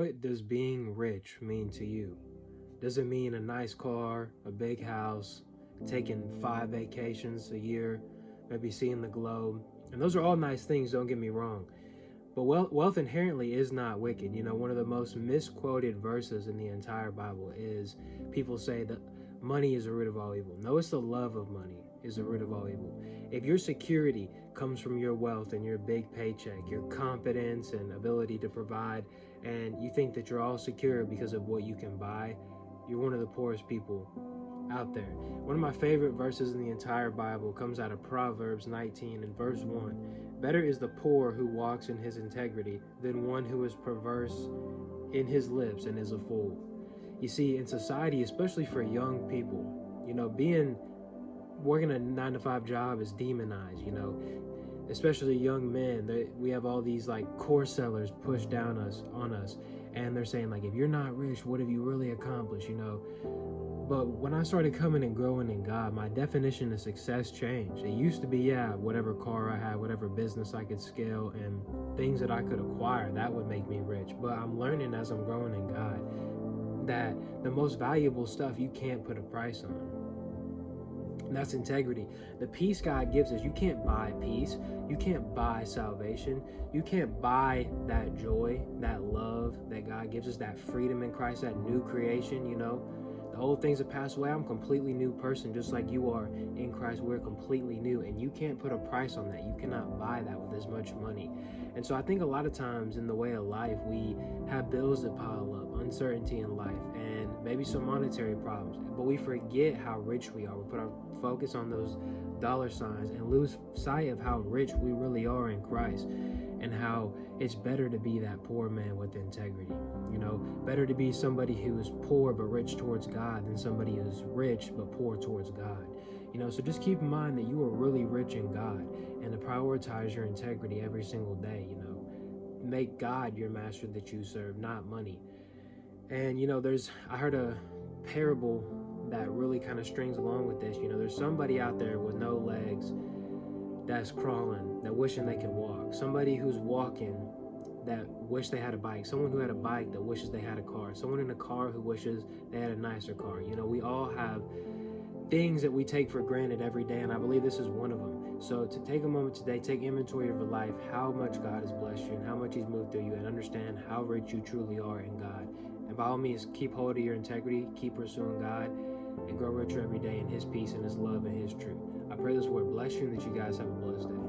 what does being rich mean to you? Does it mean a nice car, a big house, taking 5 vacations a year, maybe seeing the globe? And those are all nice things, don't get me wrong. But wealth inherently is not wicked. You know, one of the most misquoted verses in the entire Bible is people say that money is the root of all evil. No, it's the love of money is the root of all evil. If your security comes from your wealth and your big paycheck, your competence and ability to provide, and you think that you're all secure because of what you can buy, you're one of the poorest people out there. One of my favorite verses in the entire Bible comes out of Proverbs 19 and verse 1. Better is the poor who walks in his integrity than one who is perverse in his lips and is a fool. You see, in society, especially for young people, you know, working a 9 to 5 job is demonized, you know, especially young men. We have all these like course sellers pushed down on us, and they're saying like, if you're not rich, what have you really accomplished, you know? But when I started coming and growing in God, my definition of success changed. It used to be, yeah, whatever car I had, whatever business I could scale, and things that I could acquire, that would make me rich. But I'm learning as I'm growing in God that the most valuable stuff you can't put a price on. And that's integrity. The peace God gives us, you can't buy peace. You can't buy salvation. You can't buy that joy, that love that God gives us, that freedom in Christ, that new creation, you know. The old things have passed away. I'm a completely new person, just like you are in Christ. We're completely new, and you can't put a price on that. You cannot buy that with as much money. And so I think a lot of times in the way of life, we have bills that pile up, uncertainty in life, and maybe some monetary problems. But we forget how rich we are. We put our focus on those dollar signs and lose sight of how rich we really are in Christ, and how it's better to be that poor man with integrity. You know, better to be somebody who is poor but rich towards God than somebody who's rich but poor towards God. You know, so just keep in mind that you are really rich in God, and to prioritize your integrity every single day. You know, make God your master that you serve, not money. And you know, I heard a parable that really kind of strings along with this. You know, there's somebody out there with no legs that's crawling, that wishing they could walk. Somebody who's walking that wish they had a bike. Someone who had a bike that wishes they had a car. Someone in a car who wishes they had a nicer car. You know, we all have things that we take for granted every day, and I believe this is one of them. So to take a moment today, take inventory of your life, how much God has blessed you and how much He's moved through you, and understand how rich you truly are in God. And by all means, keep hold of your integrity, keep pursuing God, and grow richer every day in His peace and His love and His truth. I pray this word bless you and that you guys have a blessed day.